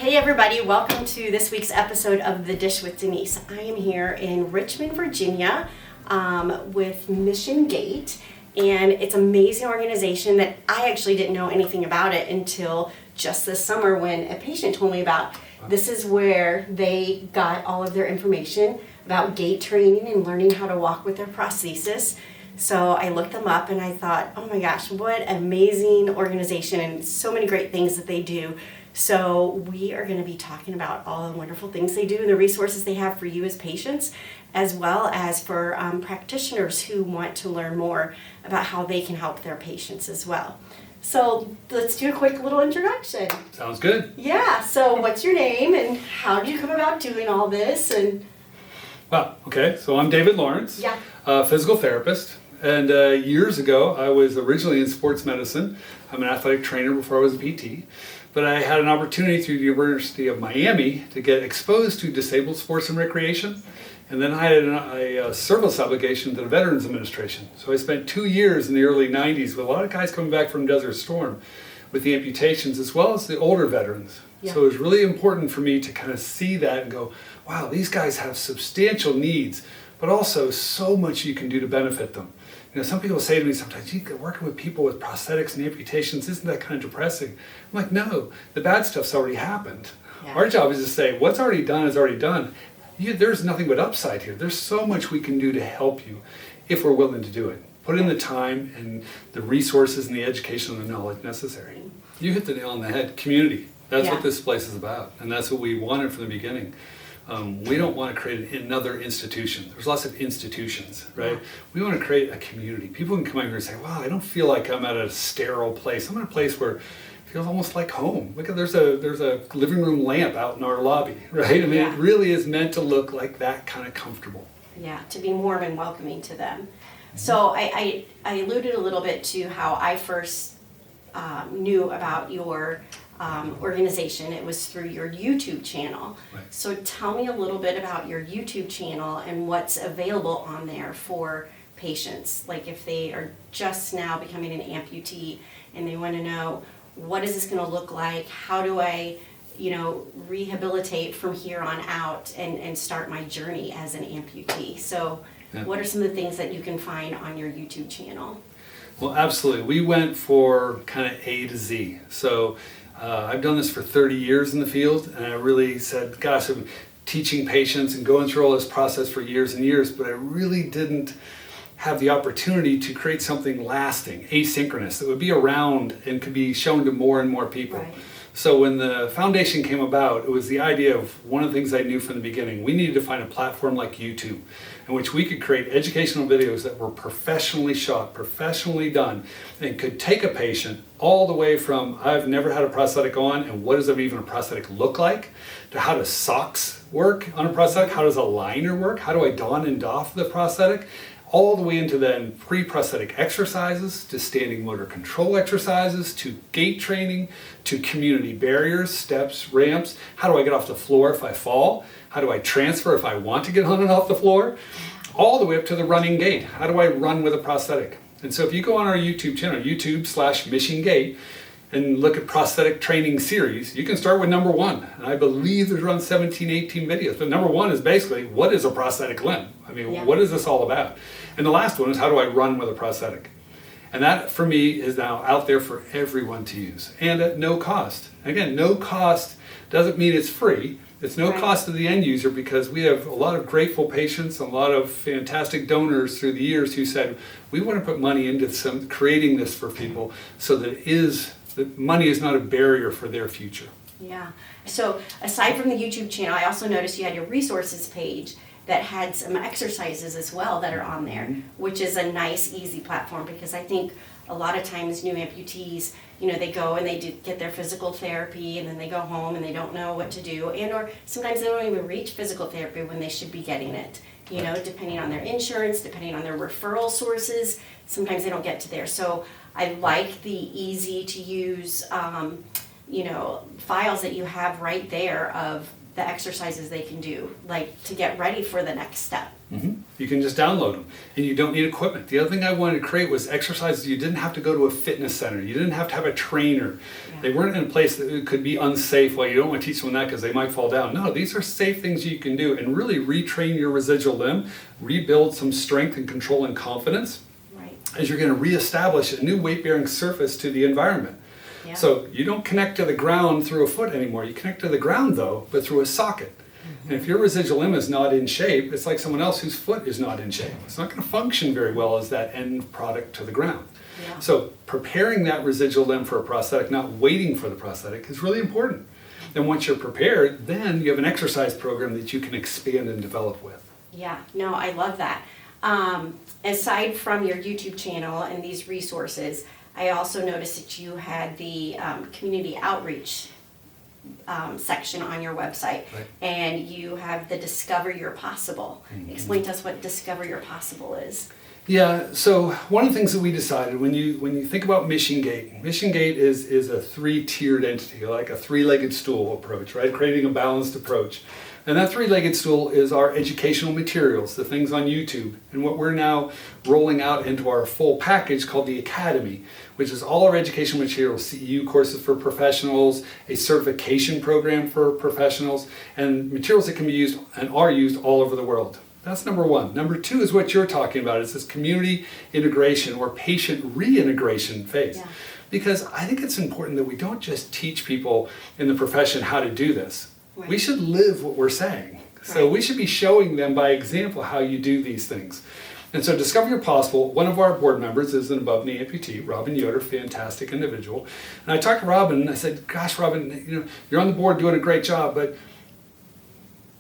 Hey everybody, welcome to this week's episode of The Dish with Denise. I am here in Richmond, Virginia with Mission Gait, and it's an amazing organization that I actually didn't know anything about it until just this summer when a patient told me about. This is where they got all of their information about gait training and learning how to walk with their prosthesis. So I looked them up and I thought, oh my gosh, what an amazing organization and so many great things that they do. So we are going to be talking about all the wonderful things they do and the resources they have for you as patients, as well as for practitioners who want to learn more about how they can help their patients as well. So let's do a quick little introduction. Sounds good. Yeah, so what's your name and how did you come about doing all this? Wow, okay, so I'm David Lawrence, Yeah. a physical therapist. And years ago, I was originally in sports medicine. I'm an athletic trainer before I was a PT. But I had an opportunity through the University of Miami to get exposed to disabled sports and recreation. And then I had a service obligation to the Veterans Administration. So I spent 2 years in the early 90s with a lot of guys coming back from Desert Storm with the amputations as well as the older veterans. Yeah. So it was really important for me to kind of see that and go, wow, these guys have substantial needs, but also so much you can do to benefit them. You know, some people say to me sometimes, gee, working with people with prosthetics and amputations, isn't that kind of depressing? I'm like, no, the bad stuff's already happened. Yeah. Our job is to say, what's already done is already done. There's nothing but upside here. There's so much we can do to help you if we're willing to do it. Put in the time and the resources and the education and the knowledge necessary. You hit the nail on the head. Community. That's what this place is about. And that's what we wanted from the beginning. We don't want to create another institution. There's lots of institutions, right? Yeah. We want to create a community. People can come in here and say, wow, I don't feel like I'm at a sterile place. I'm in a place where it feels almost like home. Look, there's a living room lamp out in our lobby, right? I mean, Yeah. it really is meant to look like that kind of comfortable. Yeah, to be warm and welcoming to them. So I alluded a little bit to how I first knew about your organization. It was through your YouTube channel. Right. So tell me a little bit about your YouTube channel and what's available on there for patients. Like if they are just now becoming an amputee and they want to know, what is this going to look like? How do I, rehabilitate from here on out and start my journey as an amputee? So what are some of the things that you can find on your YouTube channel? Well, absolutely. We went for kind of A to Z. So I've done this for 30 years in the field, and I really said, gosh, I'm teaching patients and going through all this process for years and years, but I really didn't have the opportunity to create something lasting, asynchronous, that would be around and could be shown to more and more people. Right. So when the foundation came about, it was the idea of one of the things I knew from the beginning. We needed to find a platform like YouTube in which we could create educational videos that were professionally shot, professionally done, and could take a patient all the way from I've never had a prosthetic on and what does even a prosthetic look like, to how does socks work on a prosthetic, how does a liner work, how do I don and doff the prosthetic, all the way into then pre-prosthetic exercises, to standing motor control exercises, to gait training, to community barriers, steps, ramps. How do I get off the floor if I fall? How do I transfer if I want to get on and off the floor? All the way up to the running gait. How do I run with a prosthetic? And so if you go on our YouTube channel, YouTube/Mission Gait, and look at prosthetic training series, you can start with number 1. And I believe there's around 17, 18 videos. But number 1 is basically, what is a prosthetic limb? I mean, what is this all about? And the last one is, how do I run with a prosthetic? And that, for me, is now out there for everyone to use. And at no cost. Again, no cost doesn't mean it's free. It's no cost to the end user, because we have a lot of grateful patients, a lot of fantastic donors through the years who said, we want to put money into creating this for people so that money is not a barrier for their future. Yeah. So aside from the YouTube channel, I also noticed you had your resources page that had some exercises as well that are on there, which is a nice, easy platform, because I think a lot of times new amputees, they go and they get their physical therapy and then they go home and they don't know what to do, and or sometimes they don't even reach physical therapy when they should be getting it, depending on their insurance, depending on their referral sources, sometimes they don't get to there. So I like the easy to use, files that you have right there of the exercises they can do, like to get ready for the next step. You can just download them, and you don't need equipment. The other thing I wanted to create was exercises you didn't have to go to a fitness center. You didn't have to have a trainer. Yeah. They weren't in a place that could be unsafe. Well, you don't want to teach someone that because they might fall down. No, these are safe things you can do and really retrain your residual limb, rebuild some strength and control and confidence as you're going to reestablish a new weight-bearing surface to the environment. Yeah. So you don't connect to the ground through a foot anymore. You connect to the ground, though, but through a socket. And if your residual limb is not in shape, it's like someone else whose foot is not in shape. It's not going to function very well as that end product to the ground. Yeah. So preparing that residual limb for a prosthetic, not waiting for the prosthetic, is really important. And once you're prepared, then you have an exercise program that you can expand and develop with. Yeah, no, I love that. Aside from your YouTube channel and these resources, I also noticed that you had the community outreach section on your website, Right. and you have the Discover Your Possible. Explain to us what Discover Your Possible is. Yeah, so one of the things that we decided when you think about Mission Gait is a three-tiered entity, like a three-legged stool approach, right? Creating a balanced approach. And that three-legged stool is our educational materials, the things on YouTube, and what we're now rolling out into our full package called the Academy, which is all our educational materials, CEU courses for professionals, a certification program for professionals, and materials that can be used and are used all over the world. That's number one. Number two is what you're talking about. It's this community integration or patient reintegration phase. Yeah. Because I think it's important that we don't just teach people in the profession how to do this. Right. We should live what we're saying. So Right. we should be showing them by example how you do these things. And so Discover Your Possible, one of our board members is an above-knee amputee, Robin Yoder, fantastic individual. And I talked to Robin and I said, gosh, Robin, you're on the board doing a great job, but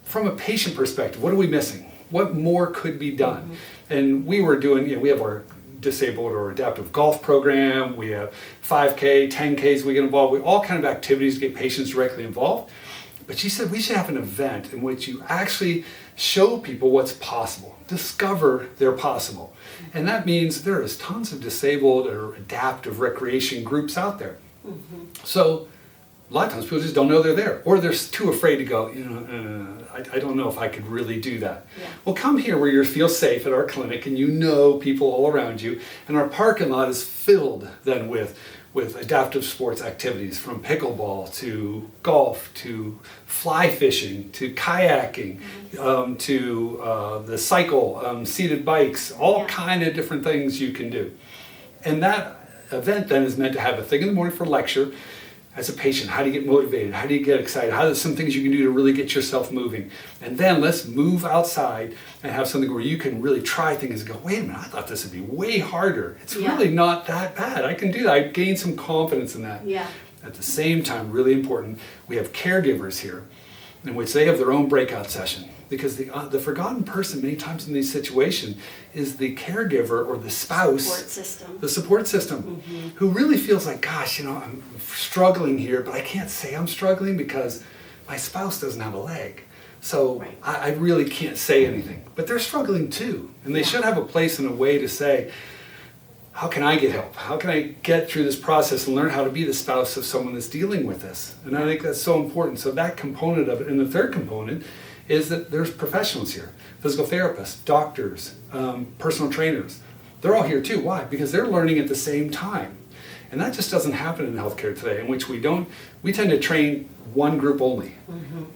from a patient perspective, what are we missing? What more could be done? And we were doing, we have our disabled or adaptive golf program, we have 5K, 10Ks we get involved with, all kind of activities to get patients directly involved. But she said we should have an event in which you actually show people what's possible, discover they're possible. And that means there is tons of disabled or adaptive recreation groups out there. So a lot of times people just don't know they're there, or they're too afraid to go, I don't know if I could really do that. Yeah. Well, come here where you feel safe at our clinic and you know people all around you, and our parking lot is filled then with adaptive sports activities, from pickleball to golf to fly fishing to kayaking to the cycle, seated bikes, all kind of different things you can do. And that event then is meant to have a thing in the morning for lecture. As a patient, how do you get motivated? How do you get excited? How are some things you can do to really get yourself moving? And then let's move outside and have something where you can really try things and go, wait a minute, I thought this would be way harder. It's really not that bad. I can do that. I gained some confidence in that. Yeah. At the same time, really important, we have caregivers here in which they have their own breakout session. Because the forgotten person many times in these situations is the caregiver or the spouse, the support system, who really feels like, gosh, I'm struggling here, but I can't say I'm struggling because my spouse doesn't have a leg. So I really can't say anything. But they're struggling too. And they should have a place and a way to say, how can I get help? How can I get through this process and learn how to be the spouse of someone that's dealing with this? And I think that's so important. So that component of it. And the third component is that there's professionals here, physical therapists, doctors, personal trainers. They're all here too. Why? Because they're learning at the same time. And that just doesn't happen in healthcare today, in which we tend to train one group only.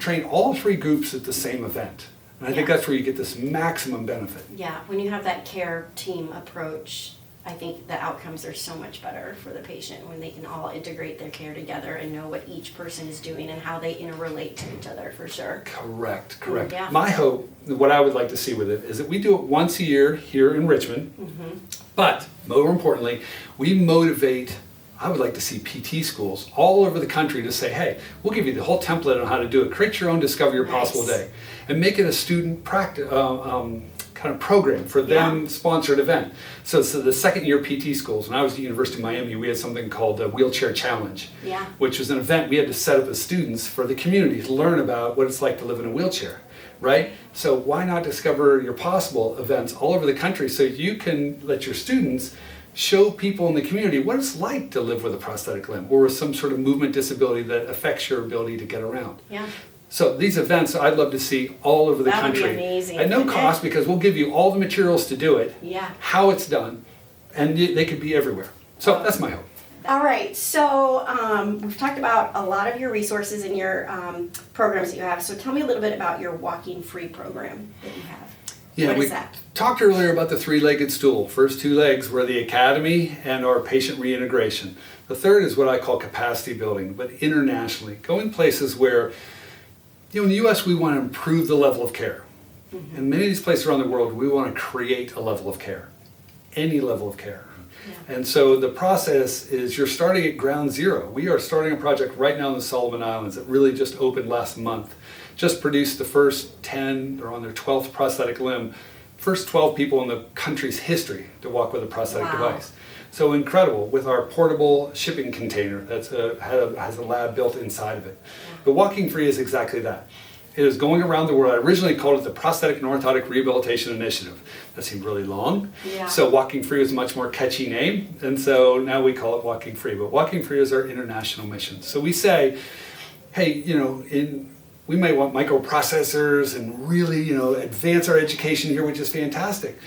Train all three groups at the same event. And I think that's where you get this maximum benefit. Yeah, when you have that care team approach, I think the outcomes are so much better for the patient when they can all integrate their care together and know what each person is doing and how they interrelate to each other, for sure. Correct. Yeah. My hope, what I would like to see with it, is that we do it once a year here in Richmond, but more importantly, we motivate, I would like to see PT schools all over the country to say, hey, we'll give you the whole template on how to do it. Create your own Discover Your Possible Day and make it a student practice, kind of program for them sponsored event. So the second year PT schools, when I was at the University of Miami, we had something called the Wheelchair Challenge, which was an event we had to set up as students for the community to learn about what it's like to live in a wheelchair, right? So why not Discover Your Possible events all over the country so you can let your students show people in the community what it's like to live with a prosthetic limb or with some sort of movement disability that affects your ability to get around. Yeah. So these events, I'd love to see all over the That would be country. amazing. At no cost, because we'll give you all the materials to do it, Yeah. how it's done, and they could be everywhere. So that's my hope. All right, so we've talked about a lot of your resources and your programs that you have. So tell me a little bit about your Walking Free program that you have. Yeah, What we is that? talked earlier about the three-legged stool. First two legs were the academy and our patient reintegration. The third is what I call capacity building, but internationally, going places where, in the U.S. we want to improve the level of care. Mm-hmm. In many of these places around the world, we want to create a level of care, any level of care. Yeah. And so the process is you're starting at ground zero. We are starting a project right now in the Solomon Islands that really just opened last month. Just produced the first 10, they're on their 12th prosthetic limb, first 12 people in the country's history to walk with a prosthetic Wow. device. So incredible with our portable shipping container that has a lab built inside of it. The Walking Free is exactly that. It is going around the world. I originally called it the Prosthetic and Orthotic Rehabilitation Initiative. That seemed really long. Yeah. So Walking Free was a much more catchy name. And so now we call it Walking Free. But Walking Free is our international mission. So we say, hey, we may want microprocessors and really, advance our education here, which is fantastic.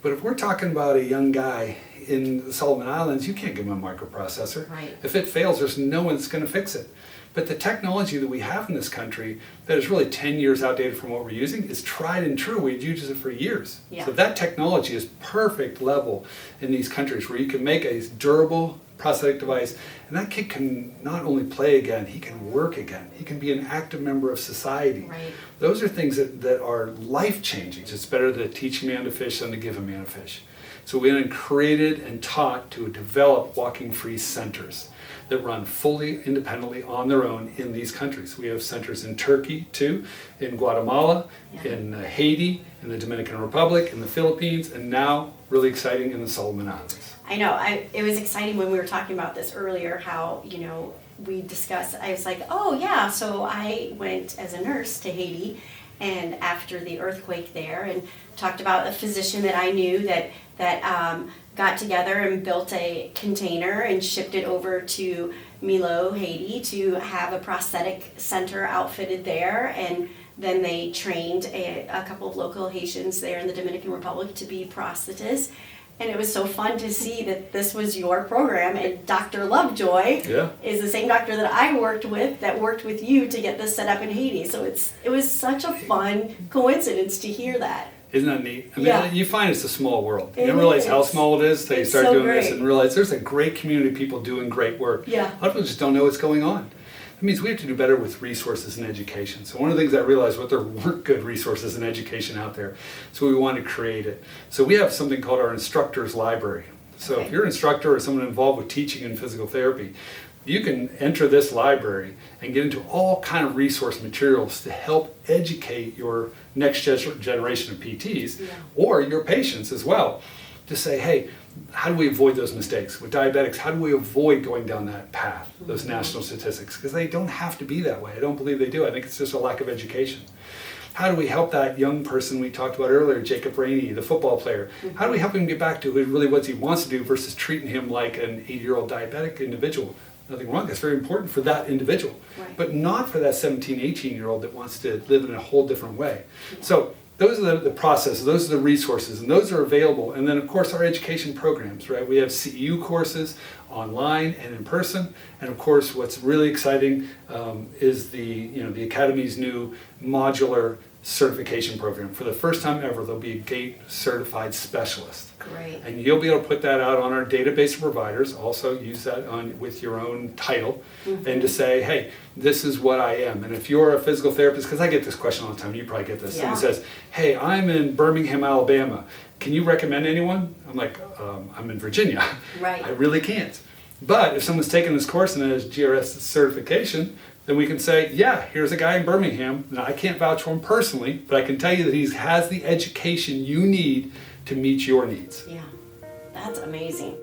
But if we're talking about a young guy in the Solomon Islands, you can't give him a microprocessor. Right. If it fails, there's no one that's going to fix it. But the technology that we have in this country that is really 10 years outdated from what we're using is tried and true. We've used it for years. Yeah. So that technology is perfect level in these countries where you can make a durable prosthetic device, and that kid can not only play again, he can work again. He can be an active member of society. Right. Those are things that are life-changing. It's better to teach a man to fish than to give a man a fish. So we then created and taught to develop Walking Free centers that run fully independently on their own in these countries. We have centers in Turkey too, in Guatemala, in Haiti, in the Dominican Republic, in the Philippines, and now, really exciting, in the Solomon Islands. I know. It was exciting when we were talking about this earlier, how, we discussed, I was like, oh yeah, so I went as a nurse to Haiti, and after the earthquake there, and talked about a physician that I knew that got together and built a container and shipped it over to Milo, Haiti, to have a prosthetic center outfitted there, and then they trained a couple of local Haitians there in the Dominican Republic to be prosthetists. And it was so fun to see that this was your program, and Dr. Lovejoy is the same doctor that I worked with you to get this set up in Haiti. So it was such a fun coincidence to hear that. Isn't that neat? I mean, you find it's a small world. You It don't realize is. how small it is until you It's start so doing this great. and realize there's a great community of people doing great work. Yeah. A lot of people just don't know what's going on. That means we have to do better with resources and education. So one of the things I realized was there weren't good resources and education out there. So we wanted to create it. So we have something called our instructor's library. So if you're an instructor or someone involved with teaching and physical therapy, you can enter this library and get into all kind of resource materials to help educate your next generation of PTs or your patients as well, to say, hey, how do we avoid those mistakes? With diabetics, how do we avoid going down that path, those national statistics? Because they don't have to be that way. I don't believe they do. I think it's just a lack of education. How do we help that young person we talked about earlier, Jacob Rainey, the football player? How do we help him get back to really what he wants to do versus treating him like an 80-year-old diabetic individual? Nothing wrong, that's very important for that individual, but not for that 17, 18-year-old that wants to live in a whole different way. So those are the processes, those are the resources, and those are available. And then of course our education programs, right? We have CEU courses online and in person. And of course what's really exciting is the Academy's new modular certification program. For the first time ever, there'll be a GAIT certified specialist. Great. And you'll be able to put that out on our database of providers, also use that with your own title, and to say, hey, this is what I am. And if you're a physical therapist, because I get this question all the time, you probably get this, someone says, hey, I'm in Birmingham, Alabama. Can you recommend anyone? I'm like, I'm in Virginia. Right. I really can't. But if someone's taking this course and has GRS certification, then we can say, yeah, here's a guy in Birmingham. Now, I can't vouch for him personally, but I can tell you that he has the education you need to meet your needs. Yeah, that's amazing.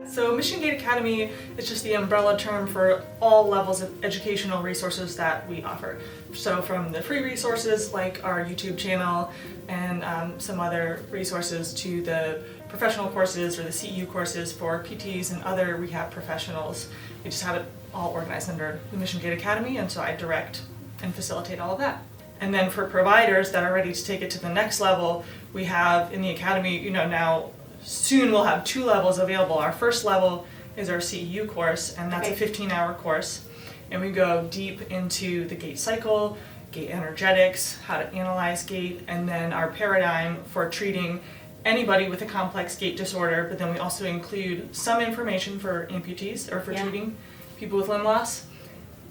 So Mission Gait Academy is just the umbrella term for all levels of educational resources that we offer. So from the free resources like our YouTube channel and some other resources to the professional courses or the CEU courses for PTs and other rehab professionals. We just have it all organized under the Mission Gait Academy, and so I direct and facilitate all of that. And then for providers that are ready to take it to the next level, we have in the academy, now soon we'll have 2 levels available. Our first level is our CEU course, and that's a 15-hour course. And we go deep into the gait cycle, gait energetics, how to analyze gait, and then our paradigm for treating anybody with a complex gait disorder, but then we also include some information for amputees or for treating people with limb loss.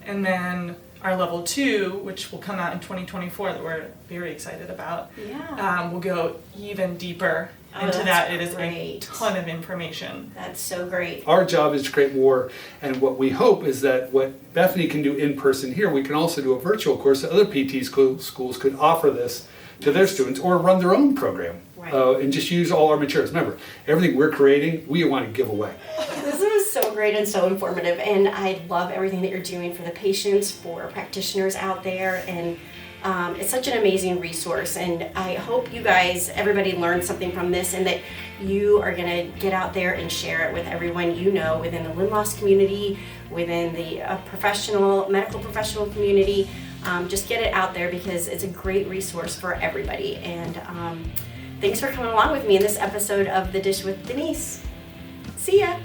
And then our level 2, which will come out in 2024 that we're very excited about, will go even deeper into that. It is a ton of information. That's so great. Our job is to create more, and what we hope is that what Bethany can do in person here, we can also do a virtual course that other PT schools could offer this to their students or run their own program and just use all our materials. Remember, everything we're creating, we want to give away. This is so great and so informative, and I love everything that you're doing for the patients, for practitioners out there, and it's such an amazing resource. And I hope you guys, everybody learned something from this, and that you are going to get out there and share it with everyone you know within the limb loss community, within the medical professional community. Just get it out there because it's a great resource for everybody. And thanks for coming along with me in this episode of The Dish with Denise. See ya!